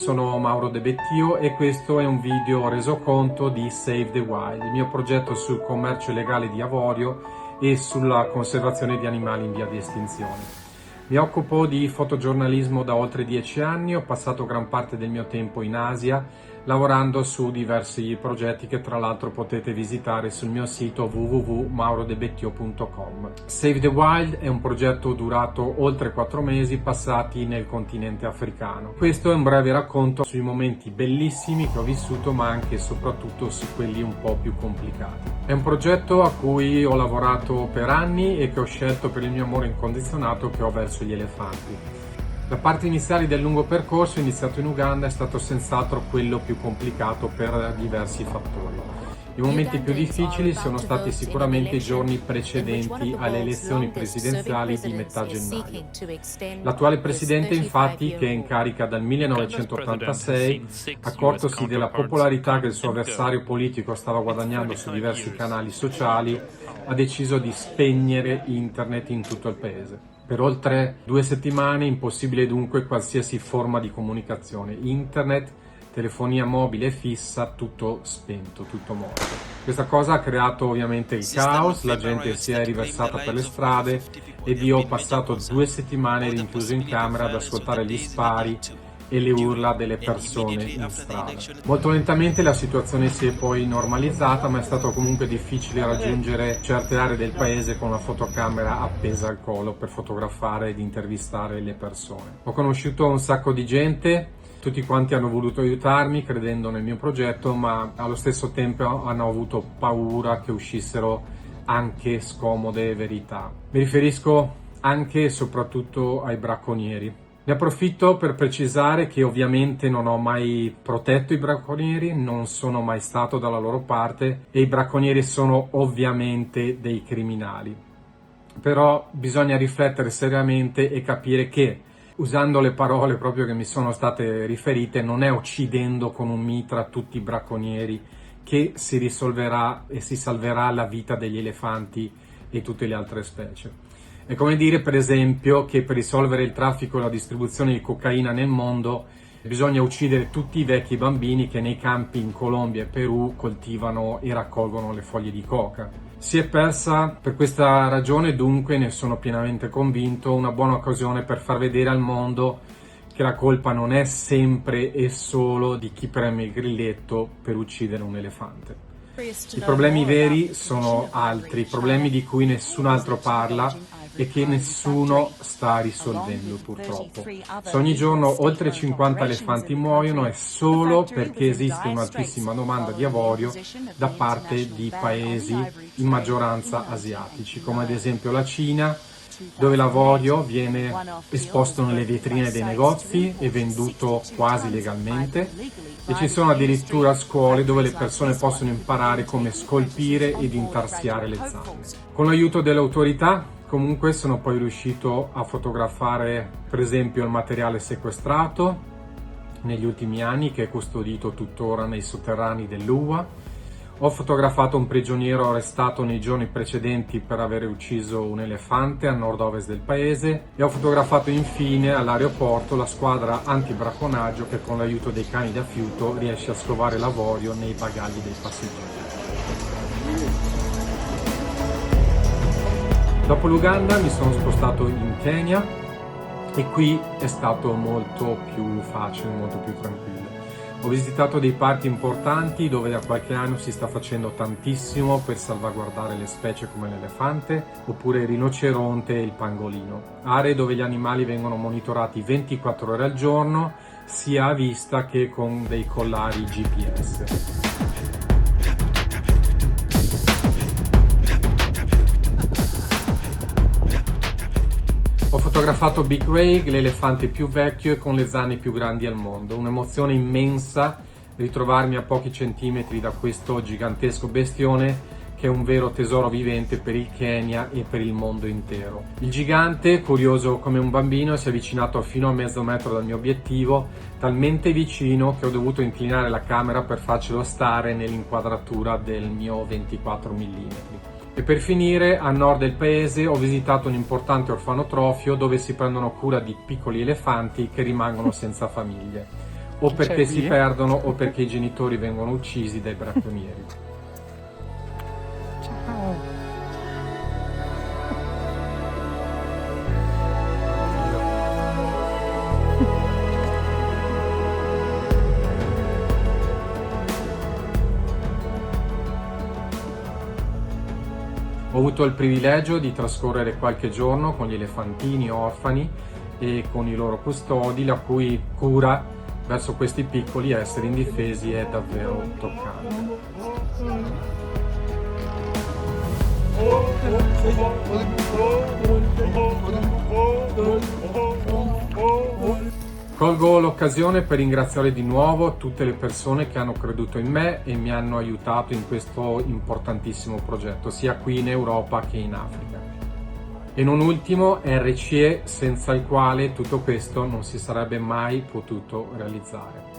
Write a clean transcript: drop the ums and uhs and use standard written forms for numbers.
Sono Mauro De Bettio e questo è un video resoconto di Save the Wild, il mio progetto sul commercio illegale di avorio e sulla conservazione di animali in via di estinzione. Mi occupo di fotogiornalismo da oltre 10 anni, ho passato gran parte del mio tempo in Asia lavorando su diversi progetti che tra l'altro potete visitare sul mio sito www.maurodebettio.com. Save the Wild è un progetto durato oltre 4 mesi passati nel continente africano. Questo è un breve racconto sui momenti bellissimi che ho vissuto, ma anche e soprattutto su quelli un po' più complicati. È un progetto a cui ho lavorato per anni e che ho scelto per il mio amore incondizionato che ho verso gli elefanti. La parte iniziale del lungo percorso, iniziato in Uganda, è stato senz'altro quello più complicato per diversi fattori. I momenti più difficili sono stati sicuramente i giorni precedenti alle elezioni presidenziali di metà gennaio. L'attuale presidente, infatti, che è in carica dal 1986, accortosi della popolarità che il suo avversario politico stava guadagnando su diversi canali sociali, ha deciso di spegnere internet in tutto il paese. Per oltre 2 settimane impossibile dunque qualsiasi forma di comunicazione, internet, telefonia mobile fissa, tutto spento, tutto morto. Questa cosa ha creato ovviamente il caos, la gente si è riversata per le strade ed io ho passato 2 settimane rinchiuso in camera ad ascoltare gli spari e le urla delle persone in strada. Molto lentamente la situazione si è poi normalizzata, ma è stato comunque difficile raggiungere certe aree del paese con la fotocamera appesa al collo per fotografare ed intervistare le persone. Ho conosciuto un sacco di gente, tutti quanti hanno voluto aiutarmi credendo nel mio progetto, ma allo stesso tempo hanno avuto paura che uscissero anche scomode verità. Mi riferisco anche e soprattutto ai bracconieri. Ne approfitto per precisare che ovviamente non ho mai protetto i bracconieri, non sono mai stato dalla loro parte e i bracconieri sono ovviamente dei criminali. Però bisogna riflettere seriamente e capire che, usando le parole proprio che mi sono state riferite, non è uccidendo con un mitra tutti i bracconieri che si risolverà e si salverà la vita degli elefanti e tutte le altre specie. È come dire, per esempio, che per risolvere il traffico e la distribuzione di cocaina nel mondo bisogna uccidere tutti i vecchi bambini che nei campi in Colombia e Perù coltivano e raccolgono le foglie di coca. Si è persa per questa ragione, dunque, ne sono pienamente convinto, una buona occasione per far vedere al mondo che la colpa non è sempre e solo di chi preme il grilletto per uccidere un elefante. I problemi veri sono altri, problemi di cui nessun altro parla e che nessuno sta risolvendo purtroppo. Se ogni giorno oltre 50 elefanti muoiono è solo perché esiste un'altissima domanda di avorio da parte di paesi in maggioranza asiatici, come ad esempio la Cina, dove l'avorio viene esposto nelle vetrine dei negozi e venduto quasi legalmente, e ci sono addirittura scuole dove le persone possono imparare come scolpire ed intarsiare le zanne. Con l'aiuto delle autorità, comunque, sono poi riuscito a fotografare, per esempio, il materiale sequestrato negli ultimi anni, che è custodito tuttora nei sotterranei dell'UA. Ho fotografato un prigioniero arrestato nei giorni precedenti per aver ucciso un elefante a nord-ovest del paese e ho fotografato infine all'aeroporto la squadra anti-bracconaggio che con l'aiuto dei cani da fiuto riesce a scovare l'avorio nei bagagli dei passeggeri. Dopo l'Uganda mi sono spostato in Kenya e qui è stato molto più facile, molto più tranquillo. Ho visitato dei parchi importanti dove da qualche anno si sta facendo tantissimo per salvaguardare le specie come l'elefante, oppure il rinoceronte e il pangolino. Aree dove gli animali vengono monitorati 24 ore al giorno, sia a vista che con dei collari GPS. Ho fotografato Big Ray, l'elefante più vecchio e con le zanne più grandi al mondo. Un'emozione immensa ritrovarmi a pochi centimetri da questo gigantesco bestione che è un vero tesoro vivente per il Kenya e per il mondo intero. Il gigante, curioso come un bambino, si è avvicinato fino a mezzo metro dal mio obiettivo, talmente vicino che ho dovuto inclinare la camera per farcelo stare nell'inquadratura del mio 24 mm. E per finire, a nord del paese ho visitato un importante orfanotrofio dove si prendono cura di piccoli elefanti che rimangono senza famiglie. o perché si qui? perdono o perché i genitori vengono uccisi dai bracconieri. Ciao. Ho avuto il privilegio di trascorrere qualche giorno con gli elefantini orfani e con i loro custodi, la cui cura verso questi piccoli esseri indifesi è davvero toccante. Colgo l'occasione per ringraziare di nuovo tutte le persone che hanno creduto in me e mi hanno aiutato in questo importantissimo progetto, sia qui in Europa che in Africa. E non ultimo RCE, senza il quale tutto questo non si sarebbe mai potuto realizzare.